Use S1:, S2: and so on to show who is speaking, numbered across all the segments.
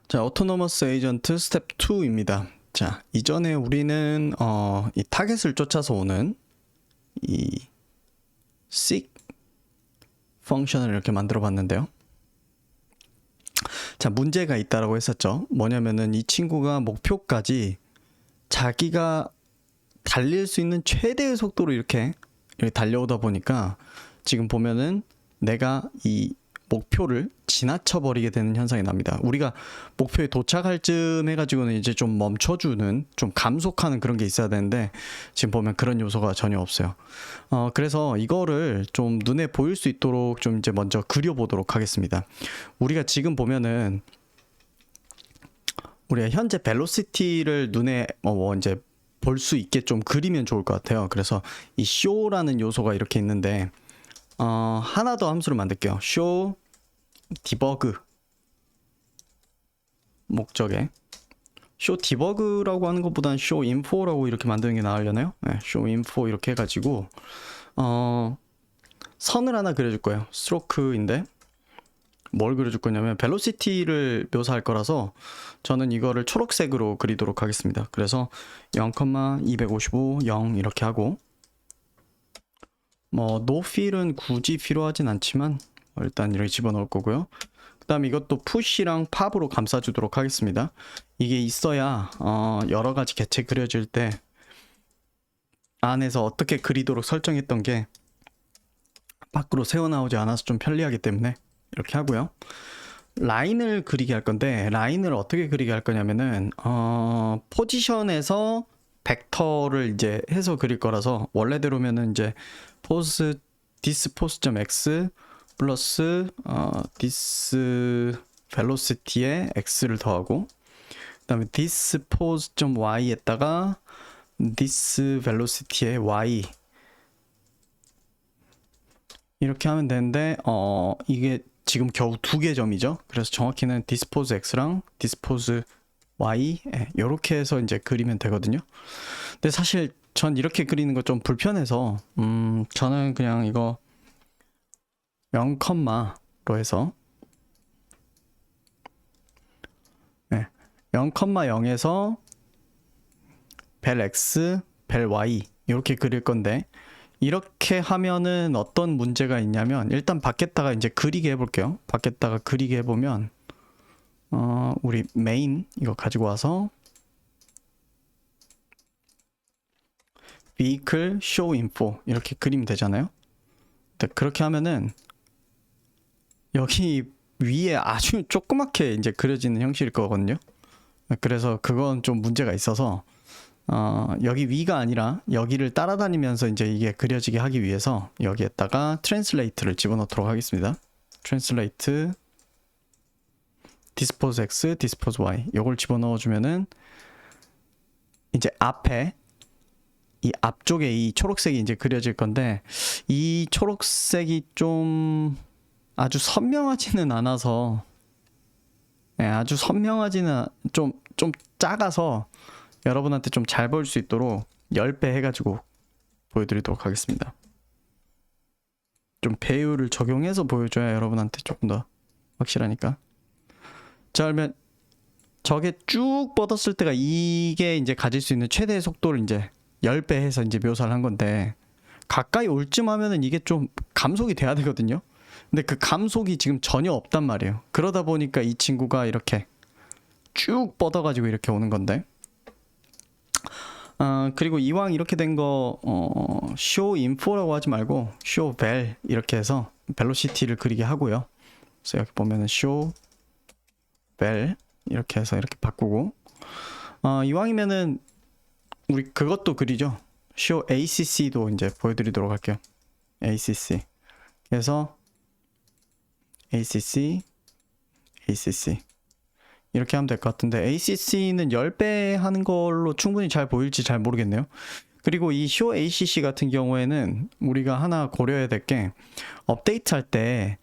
S1: 자, 오토노머스 에이전트 스텝 2입니다. 자, 이전에 우리는 이 타겟을 쫓아서 오는 이 seek 펑션을 이렇게 만들어 봤는데요. 자, 문제가 있다라고 했었죠. 뭐냐면은 이 친구가 목표까지 자기가 달릴 수 있는 최대의 속도로 이렇게 달려오다 보니까 지금 보면은 내가 이 목표를 지나쳐 버리게 되는 현상이 납니다. 우리가 목표에 도착할 쯤 해가지고는 이제 좀 멈춰주는, 좀 감속하는 그런 게 있어야 되는데 지금 보면 그런 요소가 전혀 없어요. 그래서 이거를 좀 눈에 보일 수 있도록 좀 이제 먼저 그려보도록 하겠습니다. 우리가 지금 보면은 우리가 현재 벨로시티를 눈에 이제 볼 수 있게 좀 그리면 좋을 것 같아요. 그래서 이 show라는 요소가 이렇게 있는데 하나 더 함수를 만들게요. show debug 목적에 show debug라고 하는 것보다는 show info라고 이렇게 만드는 게 나으려나요? 네, show info 이렇게 해가지고 선을 하나 그려줄 거예요. 스트로크인데 뭘 그려줄 거냐면 벨로시티를 묘사할 거라서 저는 이거를 초록색으로 그리도록 하겠습니다. 그래서 0,255 0 이렇게 하고 no fill은 굳이 필요하진 않지만 일단 이렇게 집어넣을 거고요. 그 다음에 이것도 push랑 pop으로 감싸주도록 하겠습니다. 이게 있어야 여러 가지 개체 그려질 때 안에서 어떻게 그리도록 설정했던 게 밖으로 새어나오지 않아서 좀 편리하기 때문에 이렇게 하고요. 라인을 그리게 할 건데 라인을 어떻게 그리게 할 거냐면은 포지션에서 벡터를 이제 해서 그릴 거라서 원래대로면은 이제 this pose.x 플러스 this velocity에 x를 더하고 그다음에 this pose.y에다가 this velocity에 y 이렇게 하면 되는데 이게 지금 겨우 2개 점이죠. 그래서 정확히는 this pose x랑 this pose y 이렇게 해서 이제 그리면 되거든요. 근데 사실 전 이렇게 그리는 거 좀 불편해서 저는 그냥 이거 0,로 해서 0,0에서 벨 x, 벨 y 이렇게 그릴 건데 이렇게 하면은 어떤 문제가 있냐면 일단 밖에다가 이제 그리게 해볼게요. 밖에다가 그리게 해보면 우리 메인 이거 가지고 와서 vehicle show info 이렇게 그리면 되잖아요. 그렇게 하면은 여기 위에 아주 조그맣게 이제 그려지는 형식일 거거든요. 그래서 그건 좀 문제가 있어서 여기 위가 아니라 여기를 따라다니면서 이제 이게 그려지게 하기 위해서 여기에다가 translate를 집어넣도록 하겠습니다. translate dispose x, dispose y 요걸 집어넣어 주면은 이제 앞에 이 앞쪽에 이 초록색이 이제 그려질 건데 이 초록색이 좀 아주 선명하지는 않아서 아주 선명하지는 좀 작아서 여러분한테 좀 잘 보일 수 있도록 10배 해가지고 보여드리도록 하겠습니다. 좀 배율을 적용해서 보여줘야 여러분한테 조금 더 확실하니까. 자, 그러면 저게 쭉 뻗었을 때가 이게 이제 가질 수 있는 최대의 속도를 이제 10배 해서 이제 묘사를 한 건데 가까이 올 쯤 하면은 이게 좀 감속이 돼야 되거든요. 근데 그 감속이 지금 전혀 없단 말이에요. 그러다 보니까 이 친구가 이렇게 쭉 뻗어가지고 이렇게 오는 건데 그리고 이왕 이렇게 된 거 show info라고 하지 말고 show vel 이렇게 해서 velocity를 그리게 하고요. 그래서 여기 보면은 show vel 이렇게 해서 이렇게 바꾸고 이왕이면은 우리 그것도 그리죠. show ACC도 이제 보여드리도록 할게요. ACC 그래서 ACC 이렇게 하면 될 것 같은데 ACC는 10배 하는 걸로 충분히 잘 보일지 잘 모르겠네요. 그리고 이 show ACC 같은 경우에는 우리가 하나 고려해야 될 게 업데이트 할 때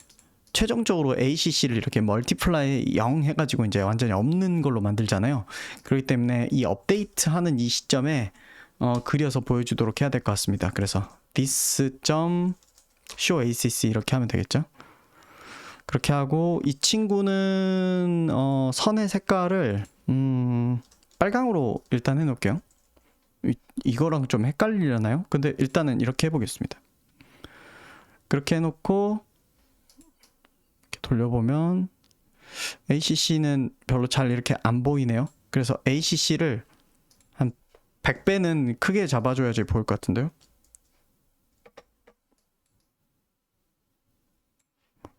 S1: 최종적으로 ACC를 이렇게 멀티플라이 0 해가지고 이제 완전히 없는 걸로 만들잖아요. 그렇기 때문에 이 업데이트 하는 이 시점에 그려서 보여주도록 해야 될 것 같습니다. 그래서 this.show ACC 이렇게 하면 되겠죠. 그렇게 하고 이 친구는 선의 색깔을 빨강으로 일단 해놓을게요. 이거랑 좀 헷갈리려나요? 근데 일단은 이렇게 해보겠습니다. 그렇게 해놓고 이렇게 돌려보면 ACC는 별로 잘 이렇게 안 보이네요. 그래서 ACC를 한 100배는 크게 잡아줘야지 보일 것 같은데요.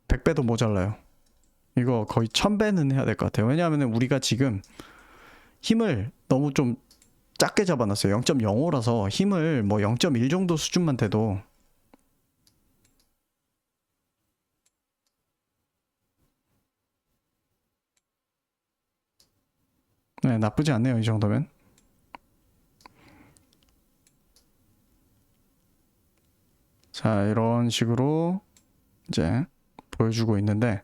S1: 100배도 모자라요. 이거 거의 1000배는 해야 될 것 같아요. 왜냐하면 우리가 지금 힘을 너무 좀 작게 잡아놨어요. 0.05라서 힘을 뭐 0.1 정도 수준만 돼도 네, 나쁘지 않네요. 이 정도면. 자, 이런 식으로 이제 보여주고 있는데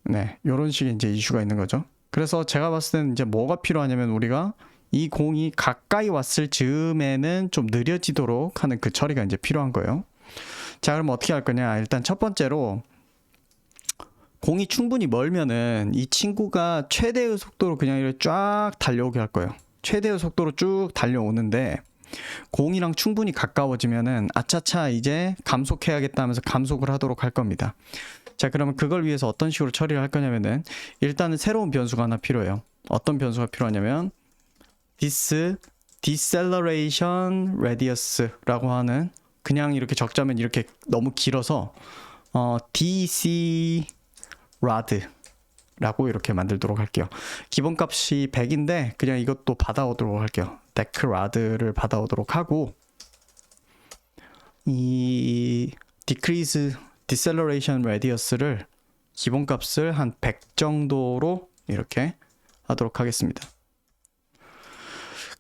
S1: 네, 이런 식의 이제 이슈가 있는 거죠. 그래서 제가 봤을 때는 이제 뭐가 필요하냐면 우리가 이 공이 가까이 왔을 즈음에는 좀 느려지도록 하는 그 처리가 이제 필요한 거예요. 자, 그럼 어떻게 할 거냐? 일단 첫 번째로 공이 충분히 멀면은 이 친구가 최대의 속도로 그냥 이렇게 쫙 달려오게 할 거예요. 최대의 속도로 쭉 달려오는데 공이랑 충분히 가까워지면은 아차차 이제 감속해야겠다 하면서 감속을 하도록 할 겁니다. 자, 그러면 그걸 위해서 어떤 식으로 처리를 할 거냐면은 일단은 새로운 변수가 하나 필요해요. 어떤 변수가 필요하냐면 this deceleration radius라고 하는, 그냥 이렇게 적자면 이렇게 너무 길어서 DC rad라고 이렇게 만들도록 할게요. 기본값이 100인데 그냥 이것도 받아오도록 할게요. 데크 rad를 받아오도록 하고 이 decrease deceleration radius를 기본값을 한 100 정도로 이렇게 하도록 하겠습니다.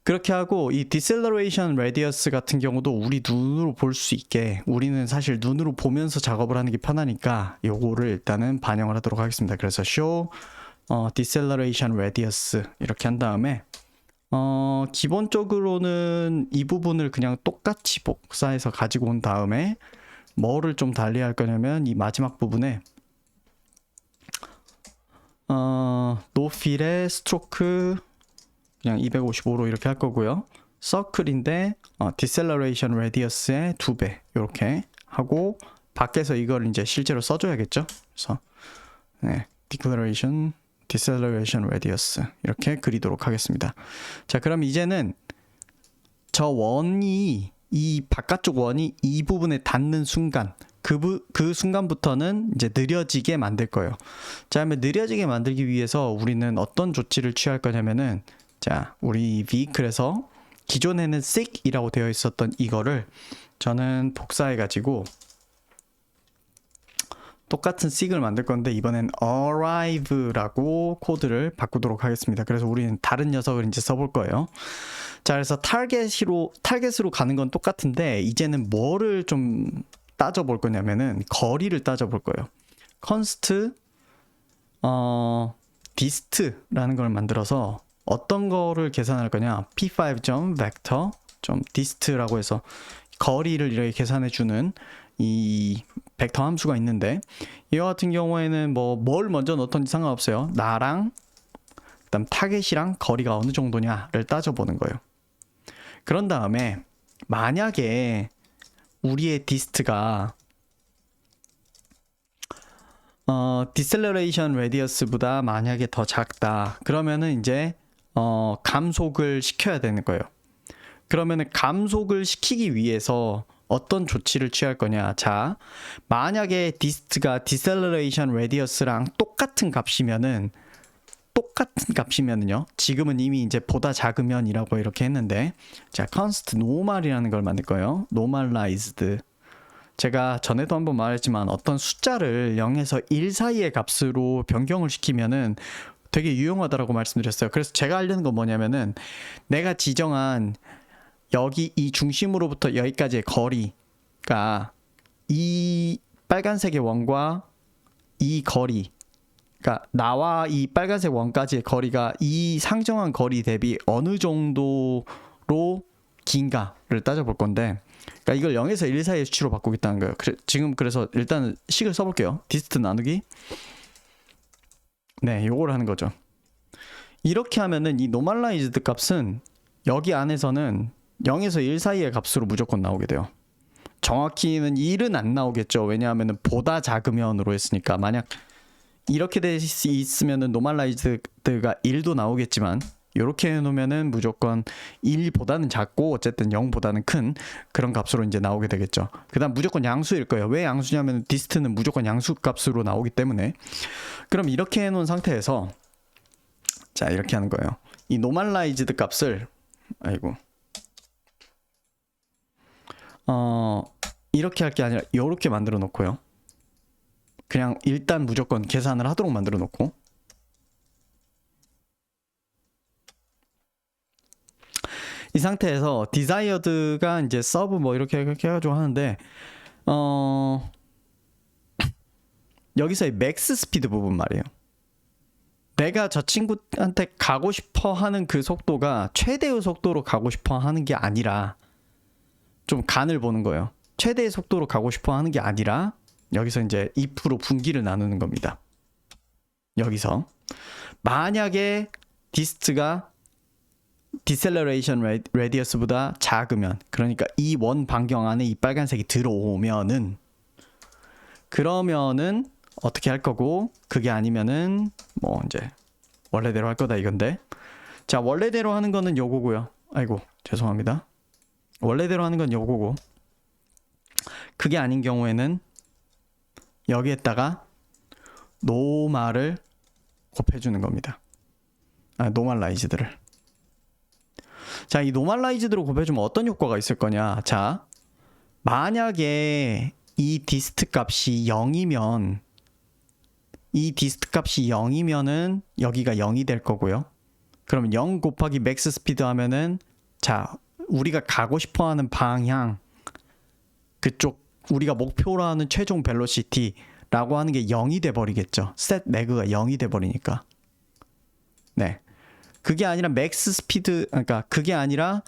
S1: 그렇게 하고 이 deceleration radius 같은 경우도 우리 눈으로 볼 수 있게, 우리는 사실 눈으로 보면서 작업을 하는 게 편하니까 요거를 일단은 반영을 하도록 하겠습니다. 그래서 show deceleration radius 이렇게 한 다음에 기본적으로는 이 부분을 그냥 똑같이 복사해서 가지고 온 다음에 뭐를 좀 달리 할 거냐면 이 마지막 부분에 no fill의 스트로크 그냥 255로 이렇게 할 거고요. 서클인데 deceleration radius의 2배 이렇게 하고 밖에서 이걸 이제 실제로 써줘야겠죠. 그래서 네, deceleration radius 이렇게 그리도록 하겠습니다. 자, 그럼 이제는 저 원이, 이 바깥쪽 원이 이 부분에 닿는 순간 그 순간부터는 이제 느려지게 만들 거예요. 자, 그러면 느려지게 만들기 위해서 우리는 어떤 조치를 취할 거냐면은, 자, 우리 vehicle에서 기존에는 sig이라고 되어 있었던 이거를 저는 복사해 가지고 똑같은 sig을 만들 건데 이번엔 arrive라고 코드를 바꾸도록 하겠습니다. 그래서 우리는 다른 녀석을 이제 써볼 거예요. 자, 그래서 타겟으로 가는 건 똑같은데 이제는 뭐를 좀 따져볼 거냐면은 거리를 따져볼 거예요. const dist라는 걸 만들어서 어떤 거를 계산할 거냐, p5.vector.dist라고 해서 거리를 이렇게 계산해 주는 이 벡터 함수가 있는데, 이와 같은 경우에는 뭐 뭘 먼저 넣던지 상관없어요. 나랑 그다음 타겟이랑 거리가 어느 정도냐를 따져보는 거예요. 그런 다음에 만약에 우리의 디스트가 deceleration radius보다 만약에 더 작다, 그러면은 이제 감속을 시켜야 되는 거예요. 그러면은 감속을 시키기 위해서 어떤 조치를 취할 거냐. 자, 만약에 디스트가 deceleration radius랑 똑같은 값이면은요, 지금은 이미 이제 보다 작으면이라고 이렇게 했는데, 자, const normal이라는 걸 만들 거예요. normalized. 제가 전에도 한번 말했지만 어떤 숫자를 0에서 1 사이의 값으로 변경을 시키면은 되게 유용하다라고 말씀드렸어요. 그래서 제가 하려는 건 뭐냐면은 내가 지정한 여기 이 중심으로부터 여기까지의 거리가 이 빨간색의 원과 이 거리, 그러니까 나와 이 빨간색 원까지의 거리가 이 상정한 거리 대비 어느 정도로 긴가를 따져볼 건데, 그러니까 이걸 0에서 1 사이의 수치로 바꾸겠다는 거예요. 지금 그래서 일단 식을 써볼게요. 디스트 나누기 네, 요걸 하는 거죠. 이렇게 하면은 이 노멀라이즈드 값은 여기 안에서는 0에서 1 사이의 값으로 무조건 나오게 돼요. 정확히는 1은 안 나오겠죠. 왜냐하면 보다 작으면으로 했으니까. 만약 이렇게 돼 있으면은 노멀라이즈드가 1도 나오겠지만 이렇게 해놓으면은 무조건 1보다는 작고 어쨌든 0보다는 큰 그런 값으로 이제 나오게 되겠죠. 그 다음 무조건 양수일 거예요. 왜 양수냐면 디스트는 무조건 양수 값으로 나오기 때문에. 그럼 이렇게 해놓은 상태에서 자, 이렇게 하는 거예요. 이 노멀라이즈드 값을 이렇게 할 게 아니라 이렇게 만들어 놓고요. 그냥 일단 무조건 계산을 하도록 만들어 놓고, 이 상태에서 desired가 이제 서브 뭐 이렇게 해가지고 하는데, 여기서의 맥스 스피드 부분 말이에요. 내가 저 친구한테 가고 싶어 하는 그 속도가 최대의 속도로 가고 싶어 하는 게 아니라, 좀 간을 보는 거예요. 최대의 속도로 가고 싶어 하는 게 아니라 여기서 이제 if로 분기를 나누는 겁니다. 여기서 만약에 디스트가 deceleration radius보다 작으면, 그러니까 이 원 반경 안에 이 빨간색이 들어오면은, 그러면은 어떻게 할 거고, 그게 아니면은 뭐 이제 원래대로 할 거다 이건데, 자, 원래대로 하는 거는 요거고요. 아이고 죄송합니다. 원래대로 하는 건 요거고, 그게 아닌 경우에는 여기에다가 노말을 곱해주는 겁니다. 노멀라이즈드를. 자, 이 노멀라이즈드로 곱해주면 어떤 효과가 있을 거냐. 자, 만약에 이 디스트 값이 0이면, 이 디스트 값이 0이면은 여기가 0이 될 거고요. 그럼 0 곱하기 맥스 스피드 하면은, 자, 우리가 가고 싶어 하는 방향, 그쪽 우리가 목표로 하는 최종 벨로시티라고 하는 게 0이 돼 버리겠죠. 셋 매그가 0이 돼 버리니까. 네. 그게 아니라 맥스 스피드, 그러니까 그게 아니라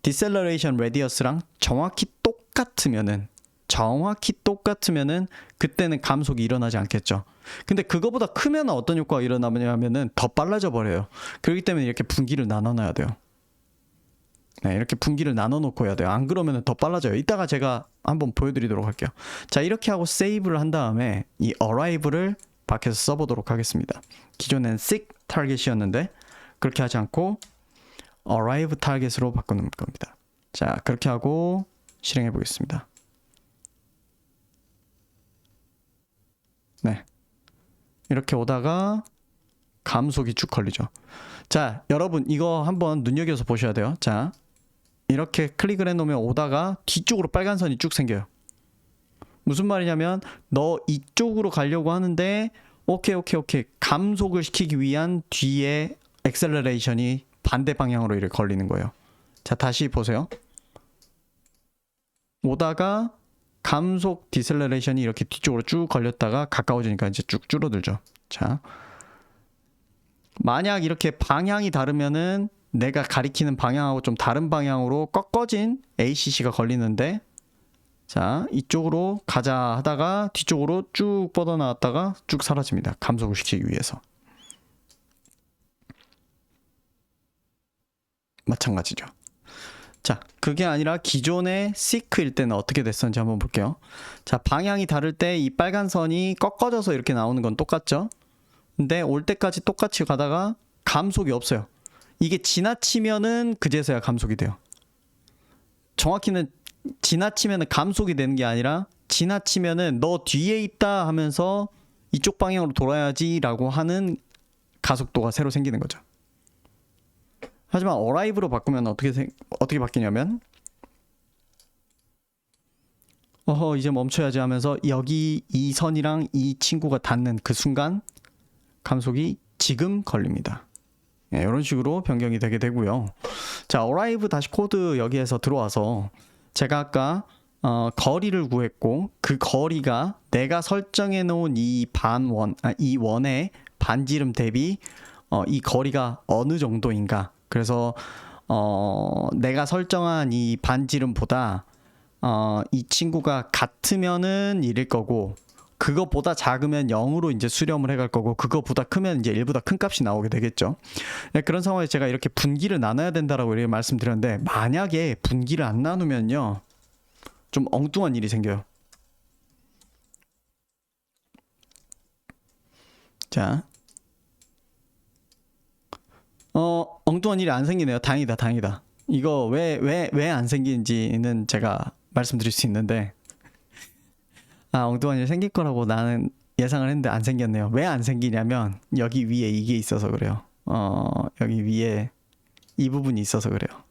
S1: 디셀러레이션 레디어스랑 정확히 똑같으면은 그때는 감속이 일어나지 않겠죠. 근데 그거보다 크면 어떤 효과가 일어나냐면은 더 빨라져 버려요. 그렇기 때문에 이렇게 분기를 나눠 놔야 돼요. 네, 이렇게 분기를 나눠 놓고 해야 돼요. 안 그러면 더 빨라져요. 이따가 제가 한번 보여드리도록 할게요. 자, 이렇게 하고 세이브를 한 다음에 이 arrive를 밖에서 써보도록 하겠습니다. 기존엔 seek target이었는데 그렇게 하지 않고 arrive target으로 바꾸는 겁니다. 자, 그렇게 하고 실행해 보겠습니다. 네, 이렇게 오다가 감속이 쭉 걸리죠. 자, 여러분 이거 한번 눈여겨서 보셔야 돼요. 자, 이렇게 클릭을 해놓으면 오다가 뒤쪽으로 빨간 선이 쭉 생겨요. 무슨 말이냐면 너 이쪽으로 가려고 하는데 오케이 감속을 시키기 위한 뒤에 엑셀러레이션이 반대 방향으로 이렇게 걸리는 거예요. 자, 다시 보세요. 오다가 감속 디셀러레이션이 이렇게 뒤쪽으로 쭉 걸렸다가 가까워지니까 이제 쭉 줄어들죠. 자, 만약 이렇게 방향이 다르면은 내가 가리키는 방향하고 좀 다른 방향으로 꺾어진 ACC가 걸리는데, 자, 이쪽으로 가자 하다가 뒤쪽으로 쭉 뻗어나왔다가 쭉 사라집니다. 감속을 시키기 위해서. 마찬가지죠. 자, 그게 아니라 기존의 seek일 때는 어떻게 됐었는지 한번 볼게요. 자, 방향이 다를 때 이 빨간 선이 꺾어져서 이렇게 나오는 건 똑같죠. 근데 올 때까지 똑같이 가다가 감속이 없어요. 이게 지나치면은 그제서야 감속이 돼요. 정확히는 지나치면은 감속이 되는 게 아니라 지나치면은 너 뒤에 있다 하면서 이쪽 방향으로 돌아야지 라고 하는 가속도가 새로 생기는 거죠. 하지만 arrive로 바꾸면 어떻게 바뀌냐면 이제 멈춰야지 하면서 여기 이 선이랑 이 친구가 닿는 그 순간 감속이 지금 걸립니다. 네, 이런 식으로 변경이 되게 되고요. 자, arrive 다시 코드 여기에서 들어와서 제가 아까 거리를 구했고 그 거리가 내가 설정해 놓은 이 원의 반지름 대비 이 거리가 어느 정도인가. 그래서 내가 설정한 이 반지름보다 이 친구가 같으면은 1일 거고 그거보다 작으면 0으로 이제 수렴을 해갈 거고 그거보다 크면 이제 1보다 큰 값이 나오게 되겠죠. 네, 그런 상황에 제가 이렇게 분기를 나눠야 된다라고 이렇게 말씀드렸는데 만약에 분기를 안 나누면요 좀 엉뚱한 일이 생겨요. 자, 엉뚱한 일이 안 생기네요. 다행이다, 다행이다. 이거 왜 안 생기는지는 제가 말씀드릴 수 있는데, 엉뚱한 일 생길 거라고 나는 예상을 했는데 안 생겼네요. 왜 안 생기냐면, 여기 위에 이게 있어서 그래요. 여기 위에 이 부분이 있어서 그래요.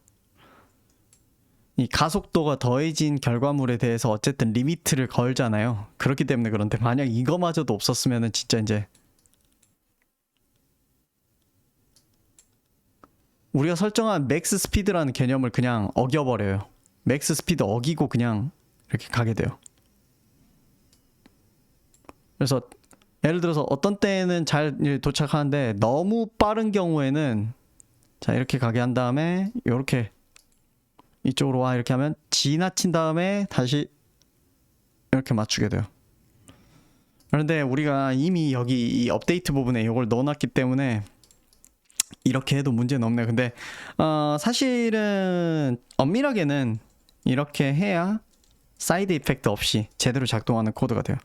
S1: 이 가속도가 더해진 결과물에 대해서 어쨌든 리미트를 걸잖아요. 그렇기 때문에 그런데 만약 이거마저도 없었으면은 진짜 이제 우리가 설정한 맥스 스피드라는 개념을 그냥 어겨버려요. 맥스 스피드 어기고 그냥 이렇게 가게 돼요. 그래서 예를 들어서 어떤 때는 잘 도착하는데 너무 빠른 경우에는 자 이렇게 가게 한 다음에 이렇게 이쪽으로 와 이렇게 하면 지나친 다음에 다시 이렇게 맞추게 돼요. 그런데 우리가 이미 여기 이 업데이트 부분에 이걸 넣어놨기 때문에 이렇게 해도 문제는 없네. 근데 사실은 엄밀하게는 이렇게 해야 사이드 이펙트 없이 제대로 작동하는 코드가 돼요.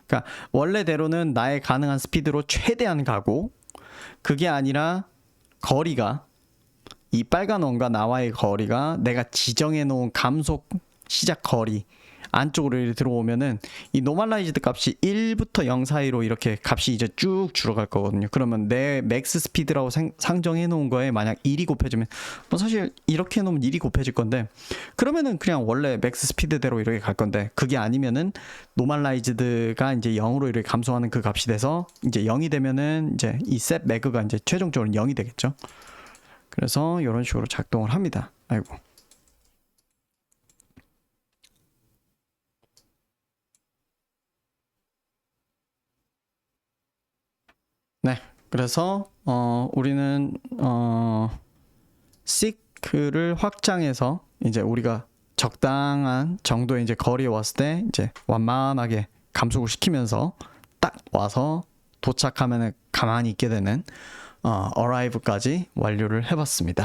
S1: 그러니까 원래대로는 나의 가능한 스피드로 최대한 가고 그게 아니라 거리가 이 빨간 원과 나와의 거리가 내가 지정해 놓은 감속 시작 거리 안쪽으로 들어오면은 이 노멀라이즈드 값이 1부터 0 사이로 이렇게 값이 이제 쭉 줄어갈 거거든요. 그러면 내 맥스 스피드라고 상정해 놓은 거에 만약 1이 곱해지면 뭐 사실 이렇게 해 놓으면 1이 곱해질 건데 그러면은 그냥 원래 맥스 스피드대로 이렇게 갈 건데 그게 아니면은 노멀라이즈드가 이제 0으로 이렇게 감소하는 그 값이 돼서 이제 0이 되면은 이제 이 셋 매그가 이제 최종적으로 0이 되겠죠. 그래서 이런 식으로 작동을 합니다. 아이고. 네, 그래서 우리는 시크를 확장해서 이제 우리가 적당한 정도의 이제 거리에 왔을 때 이제 완만하게 감속을 시키면서 딱 와서 도착하면은 가만히 있게 되는 arrive까지 완료를 해봤습니다.